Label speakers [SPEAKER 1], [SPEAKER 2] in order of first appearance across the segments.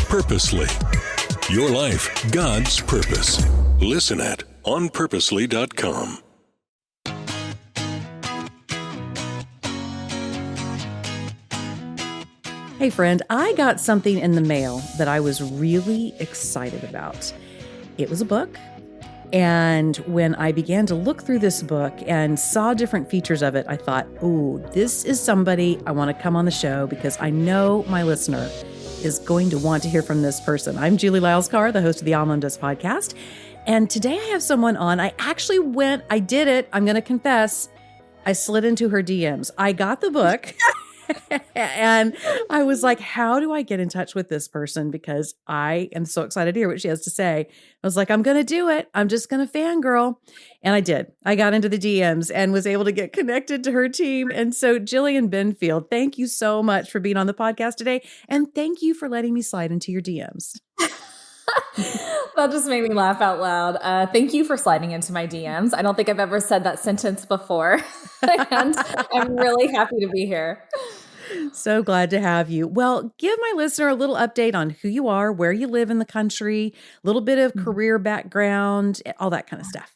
[SPEAKER 1] Purposely. Your life, God's purpose. Listen at onpurposely.com.
[SPEAKER 2] Hey friend, I got something in the mail that I was really excited about. It was a book. And when I began to look through this book and saw different features of it, I thought, ooh, this is somebody I want to come on the show because I know my listener is going to want to hear from this person. I'm Lyles Carr, the host of the AllMomDoes podcast. And today I have someone on. I did it. I'm going to confess. I slid into her DMs. I got the book. And I was like, how do I get in touch with this person? Because I am so excited to hear what she has to say. I was like, I'm going to do it. I'm just going to fangirl. And I did. I got into the DMs and was able to get connected to her team. And so Jillian Benfield, thank you so much for being on the podcast today. And thank you for letting me slide into your DMs.
[SPEAKER 3] That just made me laugh out loud. Thank you for sliding into my DMs. I don't think I've ever said that sentence before. And I'm really happy to be here.
[SPEAKER 2] So glad to have you. Well, give my listener a little update on who you are, where you live in the country, a little bit of career background, all that kind of stuff.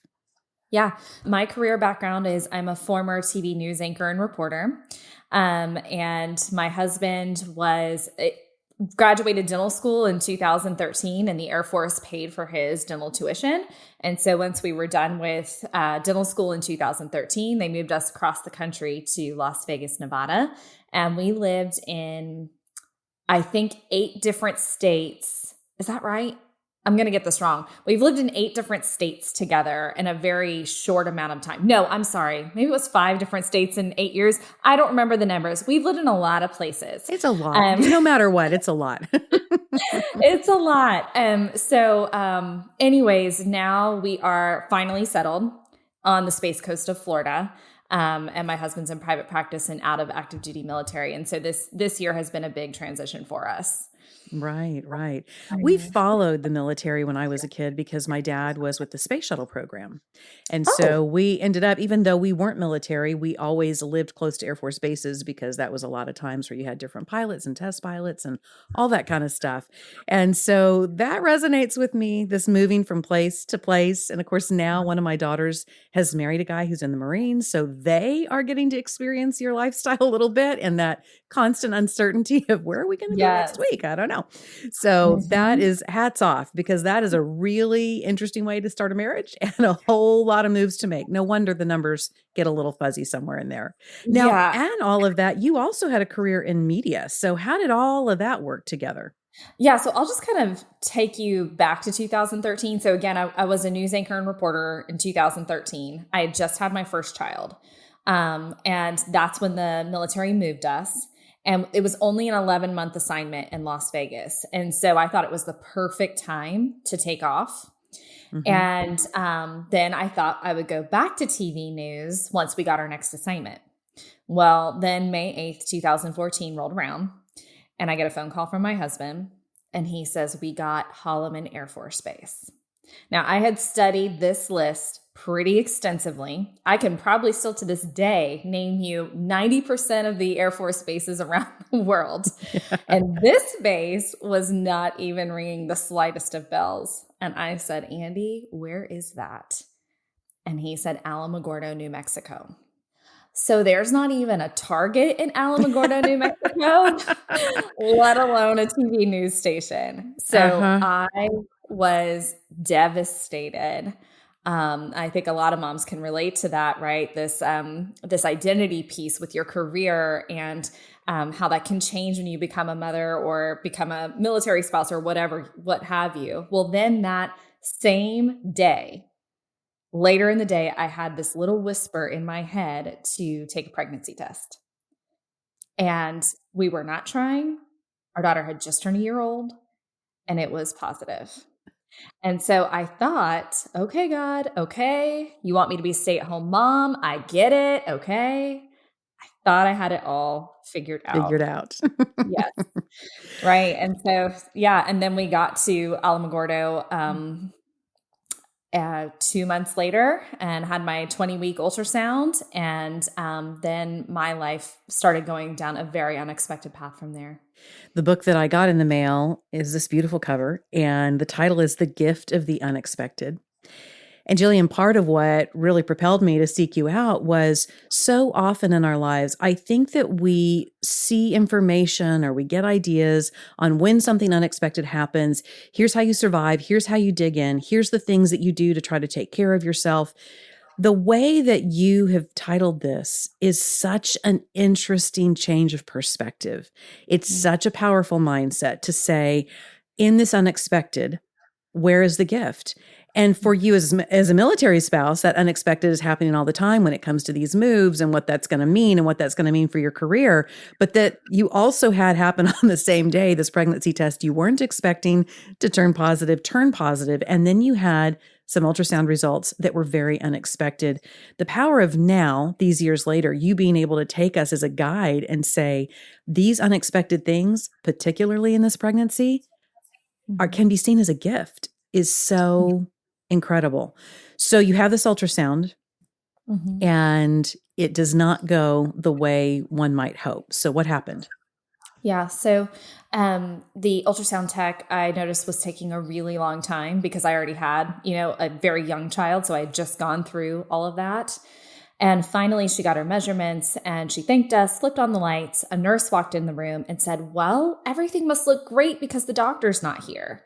[SPEAKER 3] Yeah. My career background is I'm a former TV news anchor and reporter. And my husband graduated dental school in 2013, and the Air Force paid for his dental tuition. And so once we were done with dental school in 2013, they moved us across the country to Las Vegas, Nevada. And we lived in, I think, 8 different states. Is that right? I'm going to get this wrong. We've lived in 8 different states together in a very short amount of time. No, I'm sorry. Maybe it was 5 different states in 8 years. I don't remember the numbers. We've lived in a lot of places.
[SPEAKER 2] It's a lot. No matter what, it's a lot.
[SPEAKER 3] It's a lot. Anyways, now we are finally settled on the Space Coast of Florida. And my husband's in private practice and out of active duty military. And so this year has been a big transition for us.
[SPEAKER 2] Right. We followed the military when I was a kid because my dad was with the space shuttle program. And so we ended up, even though we weren't military, we always lived close to Air Force bases because that was a lot of times where you had different pilots and test pilots and all that kind of stuff. And so that resonates with me, this moving from place to place. And of course, now one of my daughters has married a guy who's in the Marines. So they are getting to experience your lifestyle a little bit and that constant uncertainty of where are we going to go next week? I don't know. So that is hats off because that is a really interesting way to start a marriage and a whole lot of moves to make. No wonder the numbers get a little fuzzy somewhere in there. Now, and all of that, you also had a career in media. So how did all of that work together?
[SPEAKER 3] Yeah, so I'll just kind of take you back to 2013. So again, I was a news anchor and reporter in 2013. I had just had my first child. And that's when the military moved us. And it was only an 11-month assignment in Las Vegas. And so I thought it was the perfect time to take off. And then I thought I would go back to TV news once we got our next assignment. Well, then May 8th, 2014 rolled around and I get a phone call from my husband and he says, we got Holloman Air Force Base. Now I had studied this list pretty extensively. I can probably still to this day name you 90% of the Air Force bases around the world. And this base was not even ringing the slightest of bells. And I said, Andy, where is that? And he said, Alamogordo, New Mexico. So there's not even a Target in Alamogordo, New Mexico, let alone a TV news station. So I was devastated. I think a lot of moms can relate to that, right? This identity piece with your career and how that can change when you become a mother or become a military spouse or whatever, what have you. Well, then that same day, later in the day, I had this little whisper in my head to take a pregnancy test. And we were not trying. Our daughter had just turned a year old and it was positive. And so I thought, okay, God, okay, you want me to be a stay-at-home mom? I get it. Okay. I thought I had it all figured out. Yes. Right. And so, yeah. And then we got to Alamogordo. 2 months later and had my 20-week ultrasound. And then my life started going down a very unexpected path from there.
[SPEAKER 2] The book that I got in the mail is this beautiful cover, and the title is The Gift of the Unexpected. And Jillian, part of what really propelled me to seek you out was so often in our lives, I think that we see information or we get ideas on when something unexpected happens. Here's how you survive. Here's how you dig in. Here's the things that you do to try to take care of yourself. The way that you have titled this is such an interesting change of perspective. It's such a powerful mindset to say, in this unexpected, where is the gift? And for you as a military spouse, that unexpected is happening all the time when it comes to these moves and what that's going to mean and what that's going to mean for your career. But that you also had happen on the same day, this pregnancy test you weren't expecting to turn positive. And then you had some ultrasound results that were very unexpected. The power of now, these years later, you being able to take us as a guide and say, these unexpected things, particularly in this pregnancy, can be seen as a gift is so incredible. So you have this ultrasound and it does not go the way one might hope. So what happened?
[SPEAKER 3] Yeah. So the ultrasound tech I noticed was taking a really long time because I already had, a very young child. So I had just gone through all of that. And finally, she got her measurements and she thanked us, flipped on the lights. A nurse walked in the room and said, well, everything must look great because the doctor's not here.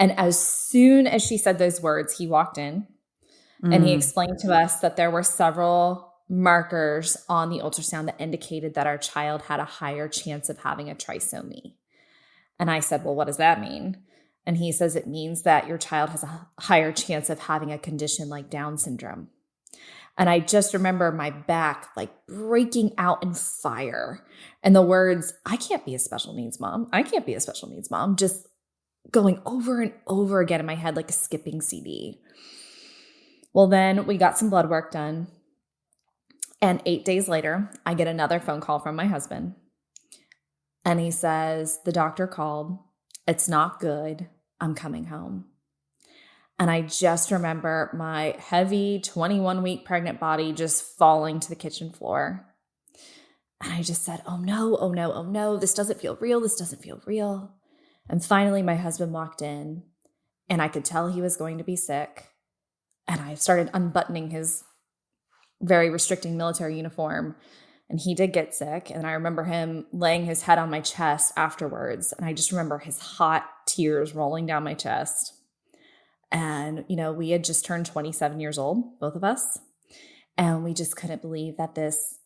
[SPEAKER 3] And as soon as she said those words, he walked in and he explained to us that there were several markers on the ultrasound that indicated that our child had a higher chance of having a trisomy. And I said, well, what does that mean? And he says, it means that your child has a higher chance of having a condition like Down syndrome. And I just remember my back like breaking out in fire. And the words, I can't be a special needs mom. I can't be a special needs mom. Just going over and over again in my head like a skipping CD. Well, then we got some blood work done. And 8 days later, I get another phone call from my husband. And he says, the doctor called. It's not good. I'm coming home. And I just remember my heavy 21-week pregnant body just falling to the kitchen floor. And I just said, oh no, oh no, oh no, this doesn't feel real. This doesn't feel real. And finally, my husband walked in and I could tell he was going to be sick. And I started unbuttoning his very restricting military uniform. And he did get sick. And I remember him laying his head on my chest afterwards. And I just remember his hot tears rolling down my chest. And, we had just turned 27 years old, both of us. And we just couldn't believe that this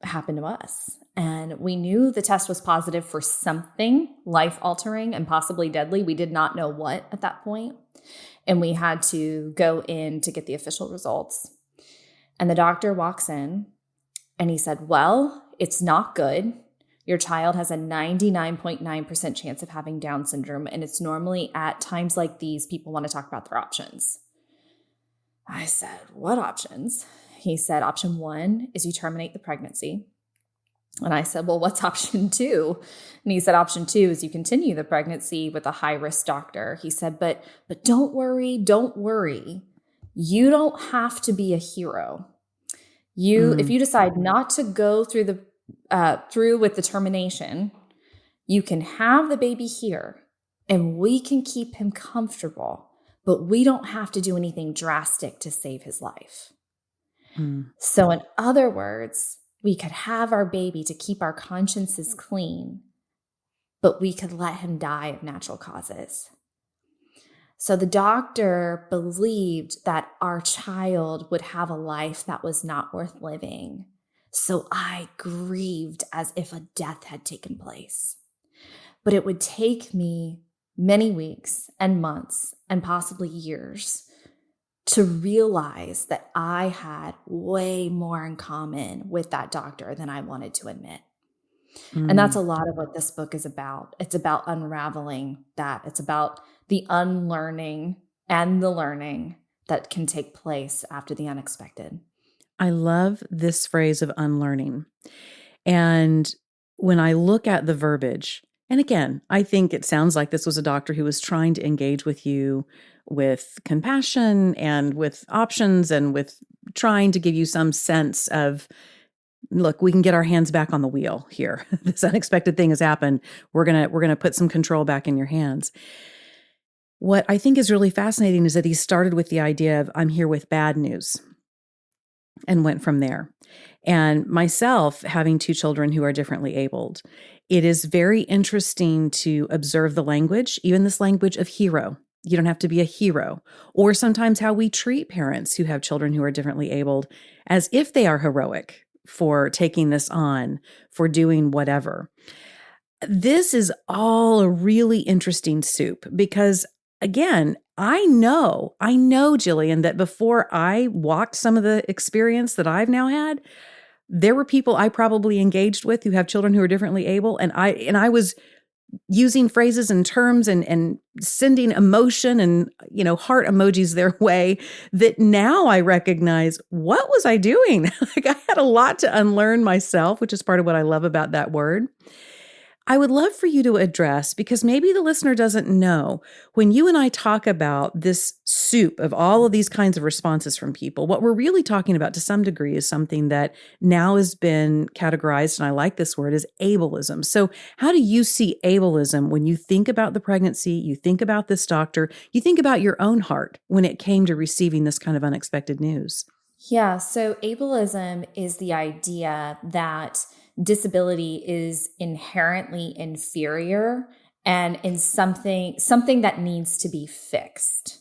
[SPEAKER 3] happened to us. And we knew the test was positive for something life-altering and possibly deadly. We did not know what at that point. And we had to go in to get the official results. And the doctor walks in and he said, well, it's not good. Your child has a 99.9% chance of having Down syndrome. And it's normally at times like these, people want to talk about their options. I said, what options? He said, option 1 is you terminate the pregnancy. And I said, well, what's option 2? And he said, option 2 is you continue the pregnancy with a high-risk doctor. He said, but don't worry. You don't have to be a hero. If you decide not to go through with the termination, you can have the baby here and we can keep him comfortable, but we don't have to do anything drastic to save his life. So in other words, we could have our baby to keep our consciences clean, but we could let him die of natural causes. So the doctor believed that our child would have a life that was not worth living. So I grieved as if a death had taken place. But it would take me many weeks and months and possibly years to realize that I had way more in common with that doctor than I wanted to admit. And that's a lot of what this book is about. It's about unraveling that. It's about the unlearning and the learning that can take place after the unexpected.
[SPEAKER 2] I love this phrase of unlearning. And when I look at the verbiage, And again, I think it sounds like this was a doctor who was trying to engage with you with compassion and with options and with trying to give you some sense of, look, we can get our hands back on the wheel here. This unexpected thing has happened. We're going to put some control back in your hands. What I think is really fascinating is that he started with the idea of, I'm here with bad news, and went from there. And myself, having two children who are differently abled, it is very interesting to observe the language, even this language of hero. You don't have to be a hero. Or sometimes how we treat parents who have children who are differently abled as if they are heroic for taking this on, for doing whatever. This is all a really interesting soup because, again, I know, Jillian, that before I walked some of the experience that I've now had, there were people I probably engaged with who have children who are differently able, and I was using phrases and terms and sending emotion and, heart emojis their way that now I recognize, what was I doing? Like, I had a lot to unlearn myself, which is part of what I love about that word. I would love for you to address, because maybe the listener doesn't know, when you and I talk about this soup of all of these kinds of responses from people, what we're really talking about to some degree is something that now has been categorized, and I like this word, as ableism. So how do you see ableism when you think about the pregnancy, you think about this doctor, you think about your own heart when it came to receiving this kind of unexpected news?
[SPEAKER 3] Yeah, so ableism is the idea that disability is inherently inferior and in something that needs to be fixed.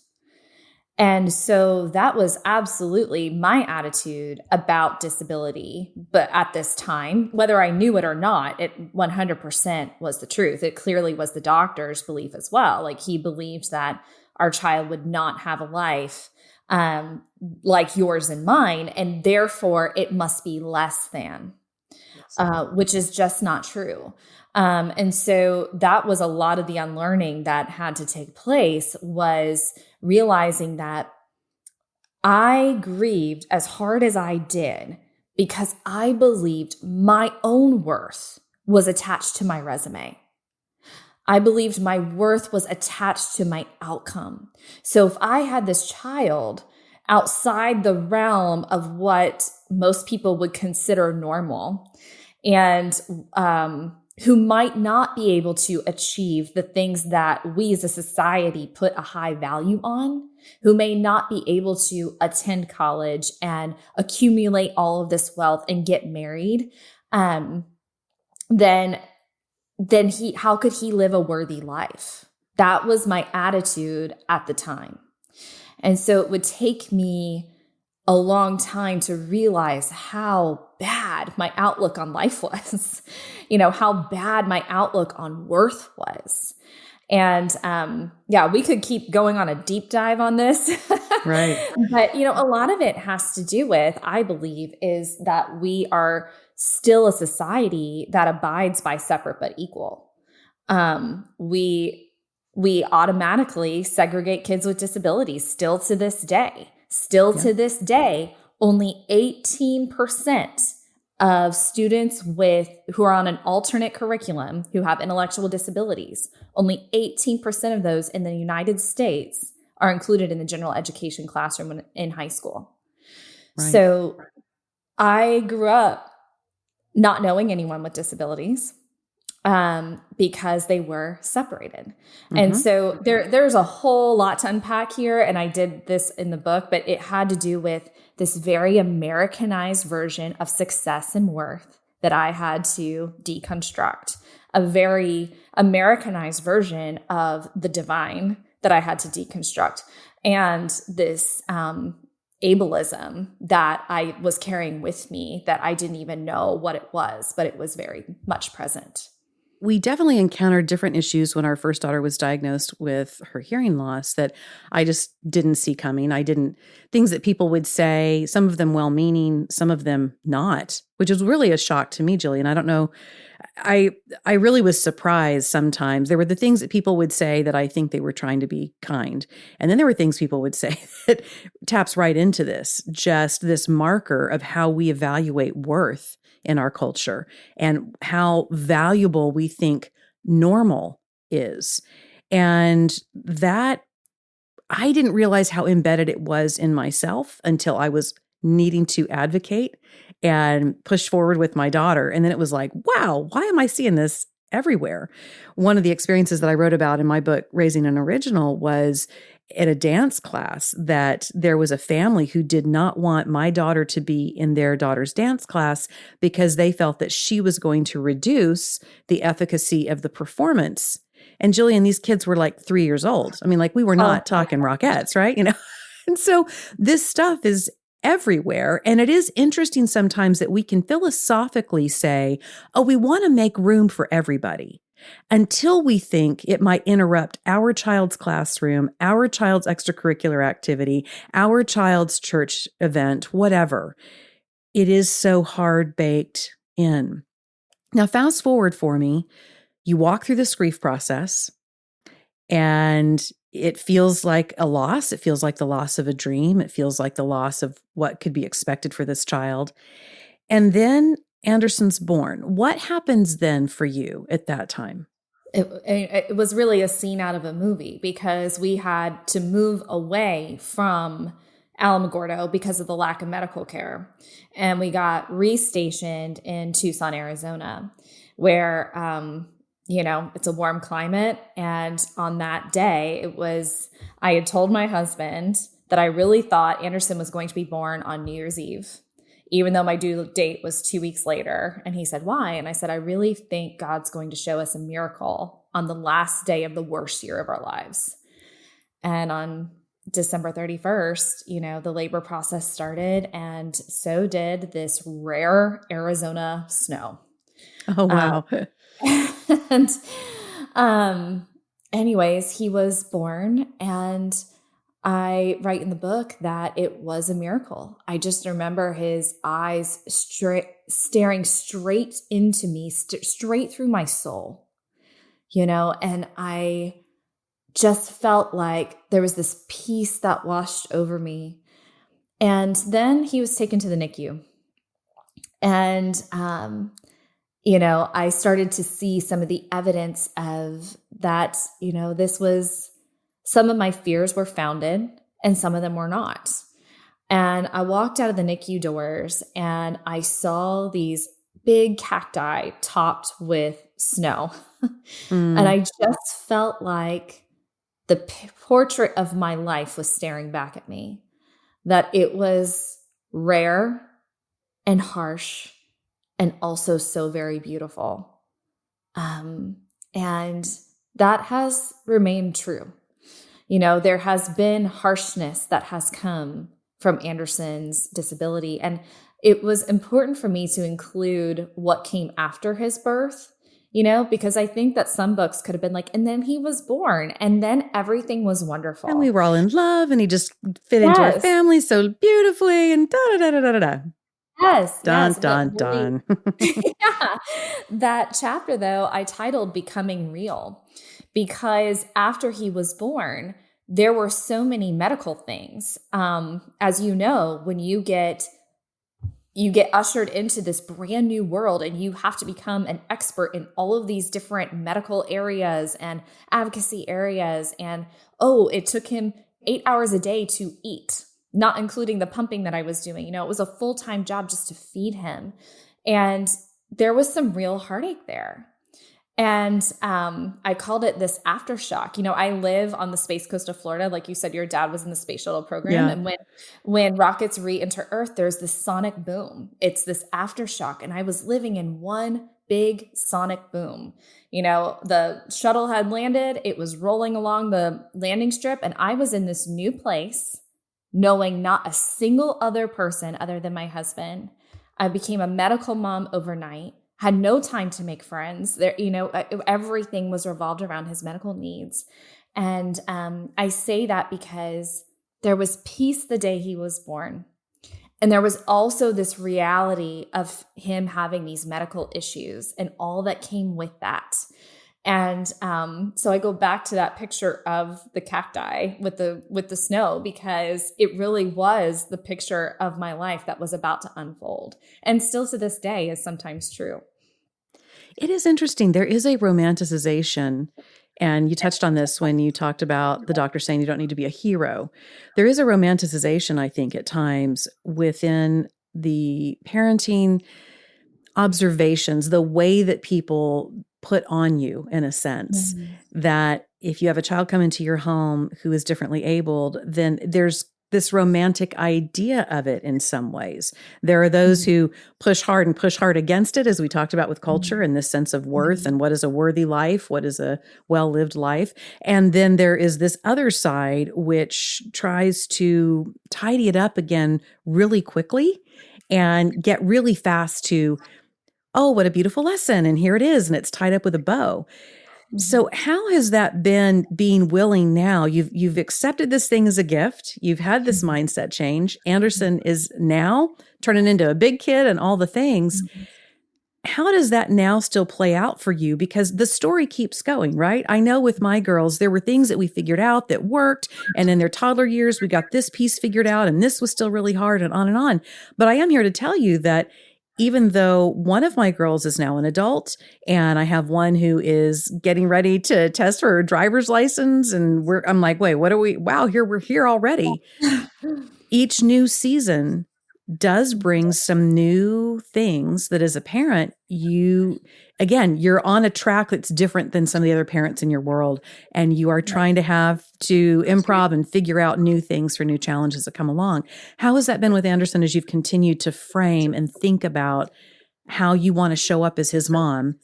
[SPEAKER 3] And so that was absolutely my attitude about disability. But at this time, whether I knew it or not, it 100% was the truth. It clearly was the doctor's belief as well. Like, he believed that our child would not have a life like yours and mine, and therefore it must be less than. Which is just not true. And so that was a lot of the unlearning that had to take place, was realizing that I grieved as hard as I did because I believed my own worth was attached to my resume. I believed my worth was attached to my outcome. So if I had this child outside the realm of what most people would consider normal, and who might not be able to achieve the things that we as a society put a high value on, who may not be able to attend college and accumulate all of this wealth and get married, then how could he live a worthy life? That was my attitude at the time. And so it would take me a long time to realize how bad my outlook on life was, how bad my outlook on worth was. And we could keep going on a deep dive on this.
[SPEAKER 2] Right.
[SPEAKER 3] But, a lot of it has to do with, I believe, is that we are still a society that abides by separate but equal. We automatically segregate kids with disabilities still to this day. To this day, only 18% of students who are on an alternate curriculum who have intellectual disabilities, only 18% of those in the United States are included in the general education classroom in high school. Right. So I grew up not knowing anyone with disabilities because they were separated. Mm-hmm. And so there's a whole lot to unpack here. And I did this in the book, but it had to do with this very Americanized version of success and worth that I had to deconstruct, a very Americanized version of the divine that I had to deconstruct, and this ableism that I was carrying with me that I didn't even know what it was, but it was very much present.
[SPEAKER 2] We definitely encountered different issues when our first daughter was diagnosed with her hearing loss that I just didn't see coming. Things that people would say, some of them well-meaning, some of them not, which was really a shock to me, Jillian. I don't know. I really was surprised sometimes. There were the things that people would say that I think they were trying to be kind. And then there were things people would say that taps right into this, just this marker of how we evaluate worth in our culture and how valuable we think normal is. And that I didn't realize how embedded it was in myself until I was needing to advocate and push forward with my daughter. And then it was like, wow, why am I seeing this everywhere? One of the experiences that I wrote about in my book, Raising an Original, was at a dance class that there was a family who did not want my daughter to be in their daughter's dance class because they felt that she was going to reduce the efficacy of the performance. And Jillian, these kids were like 3 years old. I mean, like we were not talking Rockettes, right? And so this stuff is everywhere. And it is interesting sometimes that we can philosophically say, oh, we want to make room for everybody until we think it might interrupt our child's classroom, our child's extracurricular activity, our child's church event, whatever. It is so hard baked in. Now, fast forward for me. You walk through this grief process and it feels like a loss. It feels like the loss of a dream. It feels like the loss of what could be expected for this child. And then Anderson's born. What happens then for you at that time?
[SPEAKER 3] It was really a scene out of a movie because we had to move away from Alamogordo because of the lack of medical care. And we got restationed in Tucson, Arizona, where, it's a warm climate. And on that day, I had told my husband that I really thought Anderson was going to be born on New Year's Eve, even though my due date was 2 weeks later. And he said, why? And I said, I really think God's going to show us a miracle on the last day of the worst year of our lives. And on December 31st, the labor process started, and so did this rare Arizona snow.
[SPEAKER 2] Oh, wow.
[SPEAKER 3] And anyways, he was born, and I write in the book that it was a miracle. I just remember his eyes staring straight into me, straight through my soul, and I just felt like there was this peace that washed over me. And then he was taken to the NICU. And, I started to see some of the evidence of that, some of my fears were founded and some of them were not. And I walked out of the NICU doors and I saw these big cacti topped with snow. And I just felt like the portrait of my life was staring back at me, that it was rare and harsh and also so very beautiful. And that has remained true. There has been harshness that has come from Anderson's disability. And it was important for me to include what came after his birth, because I think that some books could have been like, and then he was born and then everything was wonderful.
[SPEAKER 2] And we were all in love and he just fit into our family so beautifully and da-da-da-da-da-da.
[SPEAKER 3] Yes.
[SPEAKER 2] Dun,
[SPEAKER 3] yes,
[SPEAKER 2] dun, dun.
[SPEAKER 3] Yeah. That chapter, though, I titled Becoming Real, because after he was born, there were so many medical things. As you know, when you get ushered into this brand new world and you have to become an expert in all of these different medical areas and advocacy areas. And, it took him 8 hours a day to eat, not including the pumping that I was doing. It was a full-time job just to feed him. And there was some real heartache there. And I called it this aftershock. I live on the Space Coast of Florida. Like you said, your dad was in the space shuttle program. Yeah. And when rockets re-enter Earth, there's this sonic boom. It's this aftershock. And I was living in one big sonic boom. The shuttle had landed. It was rolling along the landing strip. And I was in this new place, knowing not a single other person other than my husband. I became a medical mom overnight. Had no time to make friends. There, everything was revolved around his medical needs. And I say that because there was peace the day he was born. And there was also this reality of him having these medical issues and all that came with that. And so I go back to that picture of the cacti with the snow, because it really was the picture of my life that was about to unfold, and still to this day is sometimes true.
[SPEAKER 2] It is interesting. There is a romanticization, and you touched on this when you talked about the doctor saying you don't need to be a hero. There is a romanticization, I think, at times within the parenting observations, the way that people put on you, in a sense, that if you have a child come into your home who is differently abled, then there's this romantic idea of it in some ways. There are those who push hard and push hard against it, as we talked about with culture and this sense of worth and what is a worthy life, what is a well-lived life. And then there is this other side which tries to tidy it up again really quickly and get really fast to, oh, what a beautiful lesson. And here it is. And it's tied up with a bow. So how has that been, being willing now? You've accepted this thing as a gift. You've had this mindset change. Anderson is now turning into a big kid and all the things. How does that now still play out for you? Because the story keeps going, right? I know with my girls, there were things that we figured out that worked. And in their toddler years, we got this piece figured out and this was still really hard and on and on. But I am here to tell you that even though one of my girls is now an adult and I have one who is getting ready to test for her driver's license, and I'm like, wait, what are we? Wow, we're here already. Each new season does bring some new things that as a parent, you're on a track that's different than some of the other parents in your world. And you are trying to have to improv and figure out new things for new challenges that come along. How has that been with Anderson as you've continued to frame and think about how you want to show up as his mom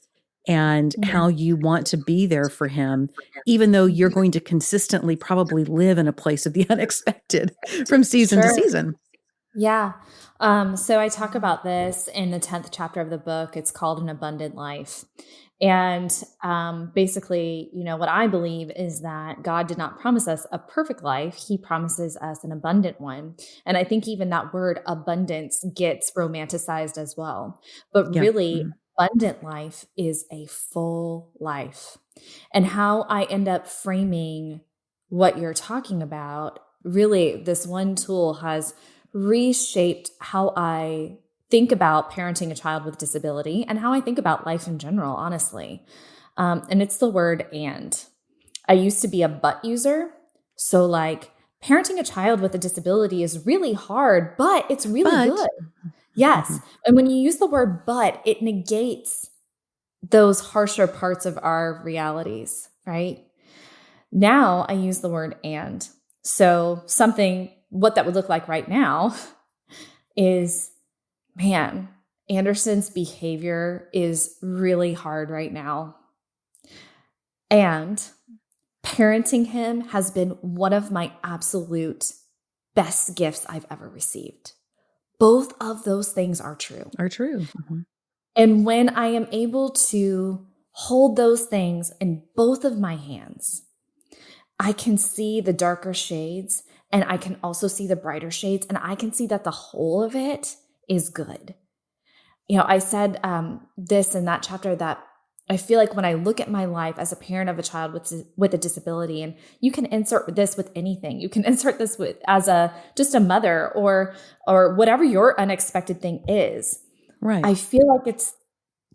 [SPEAKER 2] and how you want to be there for him, even though you're going to consistently probably live in a place of the unexpected from season to season?
[SPEAKER 3] Yeah. So I talk about this in the 10th chapter of the book. It's called An Abundant Life. And basically, what I believe is that God did not promise us a perfect life. He promises us an abundant one. And I think even that word abundance gets romanticized as well. But really, abundant life is a full life. And how I end up framing what you're talking about, really, this one tool has reshaped how I think about parenting a child with disability and how I think about life in general, honestly. And it's the word "and." I used to be a "but" user. So parenting a child with a disability is really hard, but it's really good. Yes. And when you use the word "but," it negates those harsher parts of our realities, right? Now I use the word "and." So what that would look like right now is, man, Anderson's behavior is really hard right now. And parenting him has been one of my absolute best gifts I've ever received. Both of those things are true. And when I am able to hold those things in both of my hands, I can see the darker shades and I can also see the brighter shades, and I can see that the whole of it is good. I said this in that chapter that I feel like when I look at my life as a parent of a child with a disability, and you can insert this with anything. You can insert this with as just a mother or whatever your unexpected thing is.
[SPEAKER 2] Right.
[SPEAKER 3] I feel like it's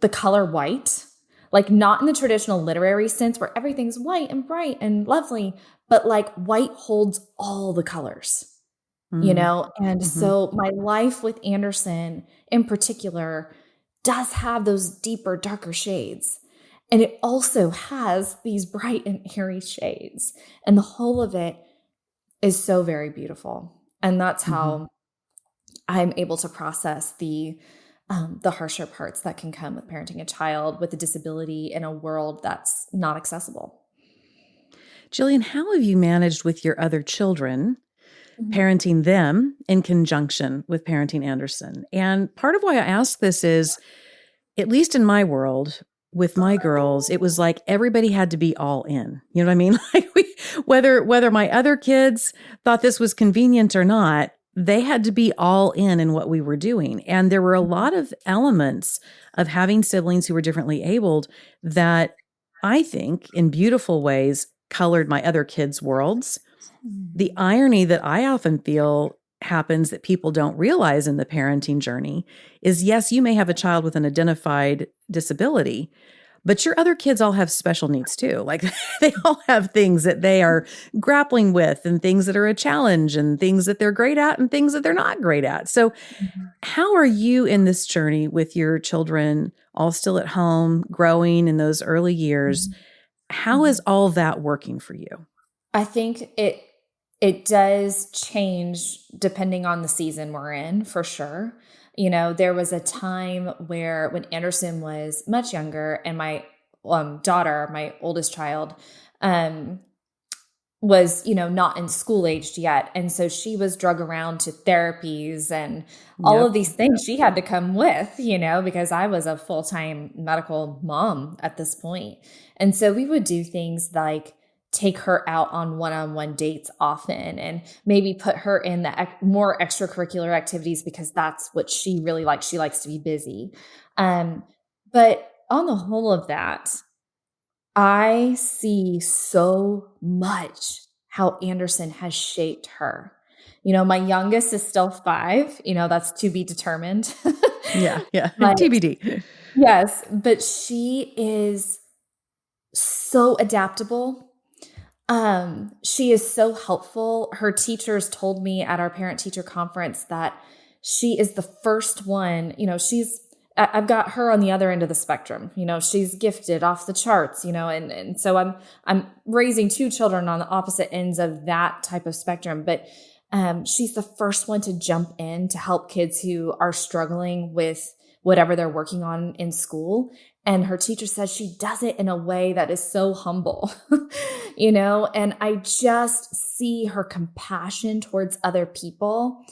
[SPEAKER 3] the color white, not in the traditional literary sense where everything's white and bright and lovely, but white holds all the colors, And so my life with Anderson in particular does have those deeper, darker shades. And it also has these bright and airy shades. And the whole of it is so very beautiful. And that's how I'm able to process the harsher parts that can come with parenting a child with a disability in a world that's not accessible.
[SPEAKER 2] Jillian, how have you managed with your other children, parenting them in conjunction with parenting Anderson? And part of why I ask this is, at least in my world, with my girls, it was like everybody had to be all in. You know what I mean? Whether my other kids thought this was convenient or not, they had to be all in what we were doing. And there were a lot of elements of having siblings who were differently abled that I think in beautiful ways colored my other kids' worlds. The irony that I often feel happens that people don't realize in the parenting journey is, yes, you may have a child with an identified disability, but your other kids all have special needs too. Like they all have things that they are grappling with and things that are a challenge and things that they're great at and things that they're not great at. So how are you in this journey with your children all still at home, growing in those early years? How is all that working for you?
[SPEAKER 3] I think it does change depending on the season we're in, for sure. There was a time where when Anderson was much younger and my daughter, my oldest child, was, not in school aged yet. And so she was drug around to therapies and all of these things she had to come with, because I was a full-time medical mom at this point. And so we would do things like take her out on one-on-one dates often and maybe put her in the more extracurricular activities because that's what she really likes. She likes to be busy. But on the whole of that, I see so much how Anderson has shaped her. My youngest is still 5, that's to be determined.
[SPEAKER 2] Yeah.
[SPEAKER 3] But,
[SPEAKER 2] TBD.
[SPEAKER 3] Yes, but she is so adaptable. She is so helpful. Her teachers told me at our parent-teacher conference that she is the first one, I've got her on the other end of the spectrum. She's gifted off the charts, and so I'm raising 2 children on the opposite ends of that type of spectrum. But she's the first one to jump in to help kids who are struggling with whatever they're working on in school. And her teacher says she does it in a way that is so humble, and I just see her compassion towards other people.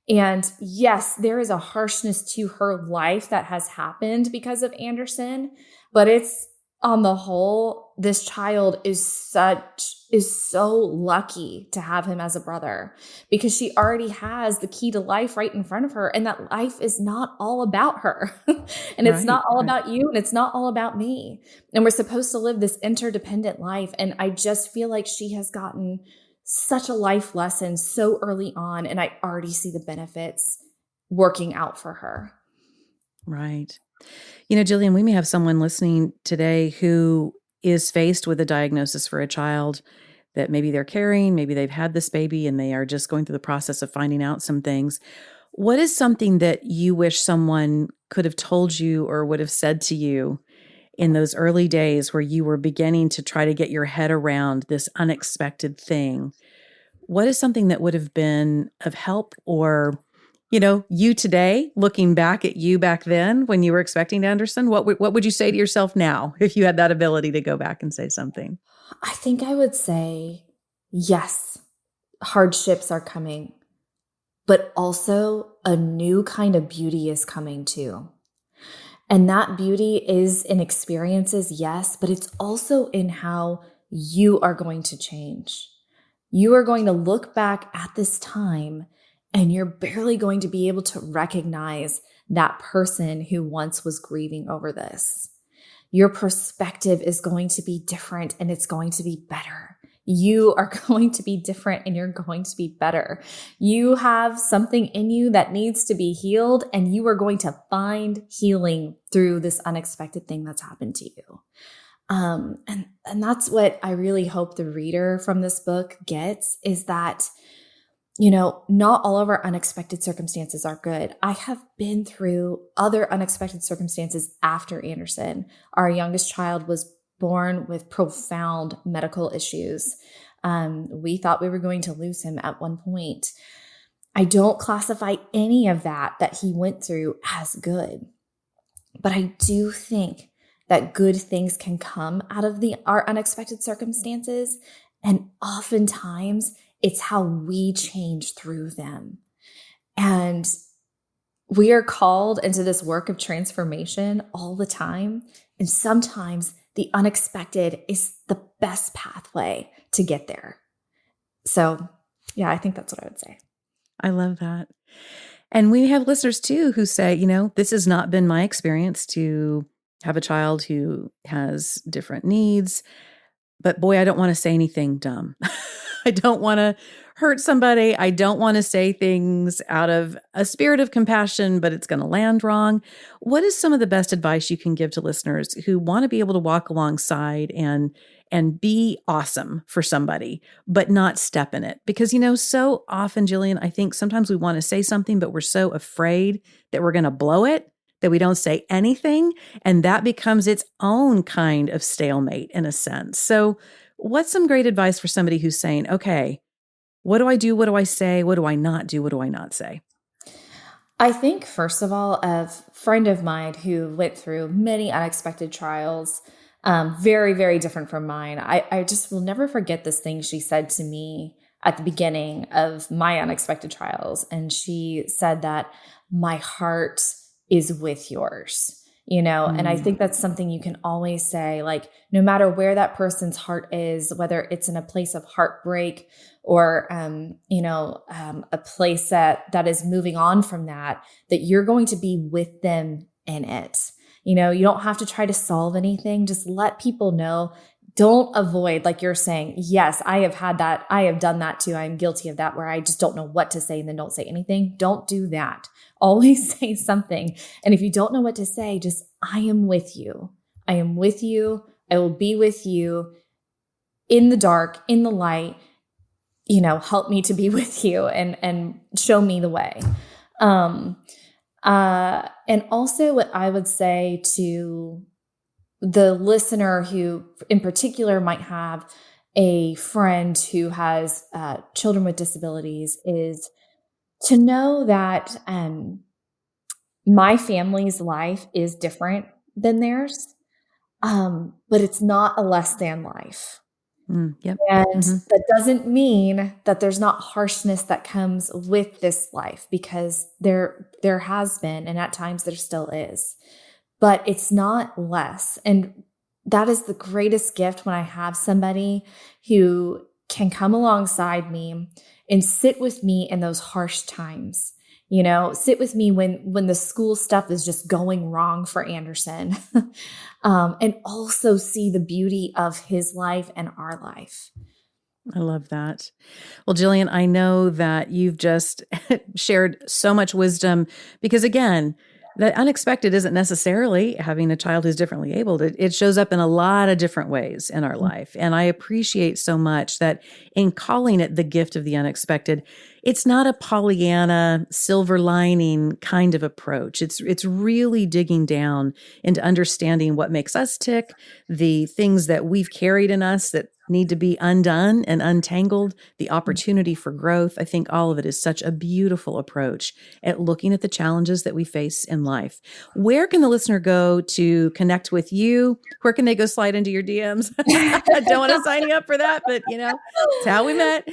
[SPEAKER 3] And yes, there is a harshness to her life that has happened because of Anderson, but it's on the whole, this child is so lucky to have him as a brother because she already has the key to life right in front of her. And that life is not all about her and it's not all about you and it's not all about me. And we're supposed to live this interdependent life. And I just feel like she has gotten such a life lesson so early on. And I already see the benefits working out for her.
[SPEAKER 2] Right. Jillian, we may have someone listening today who is faced with a diagnosis for a child that maybe they're carrying, maybe they've had this baby and they are just going through the process of finding out some things. What is something that you wish someone could have told you or would have said to you in those early days where you were beginning to try to get your head around this unexpected thing? What is something that would have been of help or, you today, looking back at you back then when you were expecting Anderson, what would you say to yourself now if you had that ability to go back and say something?
[SPEAKER 3] I think I would say, yes, hardships are coming, but also a new kind of beauty is coming too. And that beauty is in experiences, yes, but it's also in how you are going to change. You are going to look back at this time and you're barely going to be able to recognize that person who once was grieving over this. Your perspective is going to be different and it's going to be better. You are going to be different and you're going to be better. You have something in you that needs to be healed and you are going to find healing through this unexpected thing that's happened to you. And that's what I really hope the reader from this book gets is that, not all of our unexpected circumstances are good. I have been through other unexpected circumstances after Anderson. Our youngest child was born with profound medical issues. We thought we were going to lose him at one point. I don't classify any of that he went through as good, but I do think that good things can come out of our unexpected circumstances. And oftentimes it's how we change through them. And we are called into this work of transformation all the time. And sometimes the unexpected is the best pathway to get there. So yeah, I think that's what I would say.
[SPEAKER 2] I love that. And we have listeners too who say, this has not been my experience to have a child who has different needs, but boy, I don't want to say anything dumb. I don't want to hurt somebody. I don't want to say things out of a spirit of compassion, but it's going to land wrong. What is some of the best advice you can give to listeners who want to be able to walk alongside and be awesome for somebody, but not step in it? Because, so often, Jillian, I think sometimes we want to say something, but we're so afraid that we're going to blow it that we don't say anything. And that becomes its own kind of stalemate in a sense. So what's some great advice for somebody who's saying, okay, what do I do? What do I say? What do I not do? What do I not say?
[SPEAKER 3] I think, first of all, a friend of mine who went through many unexpected trials, very, very different from mine. I just will never forget this thing she said to me at the beginning of my unexpected trials. And she said that my heart is with yours, and I think that's something you can always say, like, no matter where that person's heart is, whether it's in a place of heartbreak or, a place that is moving on from that you're going to be with them in it. You don't have to try to solve anything. Just let people know. Don't avoid, like you're saying, yes, I have had that. I have done that too. I'm guilty of that, where I just don't know what to say and then don't say anything. Don't do that. Always say something. And if you don't know what to say, just, I am with you. I am with you. I will be with you in the dark, in the light. Help me to be with you and show me the way. And also what I would say to the listener who in particular might have a friend who has children with disabilities is to know that my family's life is different than theirs, but it's not a less than life.
[SPEAKER 2] Yep.
[SPEAKER 3] And that doesn't mean that there's not harshness that comes with this life, because there has been, and at times there still is. But it's not less. And that is the greatest gift when I have somebody who can come alongside me and sit with me in those harsh times. Sit with me when the school stuff is just going wrong for Anderson, and also see the beauty of his life and our life.
[SPEAKER 2] I love that. Well, Jillian, I know that you've just shared so much wisdom, because again, the unexpected isn't necessarily having a child who's differently abled. It shows up in a lot of different ways in our life. And I appreciate so much that in calling it the gift of the unexpected, it's not a Pollyanna silver lining kind of approach. It's really digging down into understanding what makes us tick, the things that we've carried in us that need to be undone and untangled, the opportunity for growth. I think all of it is such a beautiful approach at looking at the challenges that we face in life. Where can the listener go to connect with you? Where can they go slide into your DMs? I don't want to sign you up for that, but it's how we met.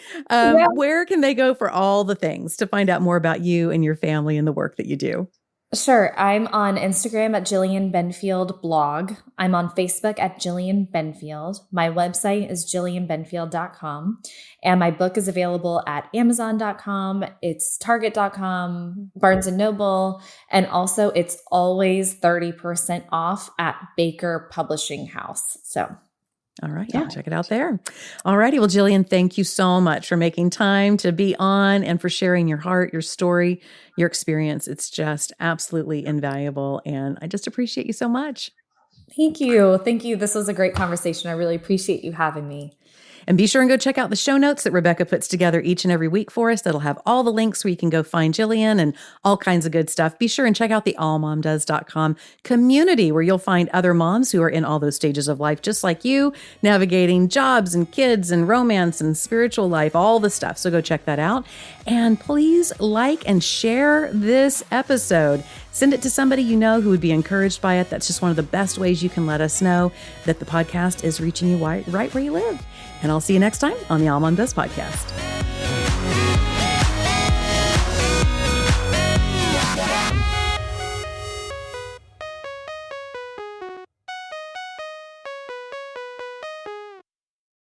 [SPEAKER 2] Where can they go for all the things to find out more about you and your family and the work that you do?
[SPEAKER 3] Sure. I'm on Instagram at Jillian Benfield blog. I'm on Facebook at Jillian Benfield. My website is jillianbenfield.com. And my book is available at Amazon.com. It's Target.com, Barnes & Noble. And also it's always 30% off at Baker Publishing House. So
[SPEAKER 2] all right. Yeah. Check it out there. All righty. Well, Jillian, thank you so much for making time to be on and for sharing your heart, your story, your experience. It's just absolutely invaluable. And I just appreciate you so much.
[SPEAKER 3] Thank you. Thank you. This was a great conversation. I really appreciate you having me.
[SPEAKER 2] And be sure and go check out the show notes that Rebecca puts together each and every week for us. That'll have all the links where you can go find Jillian and all kinds of good stuff. Be sure and check out the AllMomDoes.com community, where you'll find other moms who are in all those stages of life, just like you, navigating jobs and kids and romance and spiritual life, all the stuff. So go check that out. And please like and share this episode. Send it to somebody you know who would be encouraged by it. That's just one of the best ways you can let us know that the podcast is reaching you right where you live. And I'll see you next time on the AllMomDoes podcast.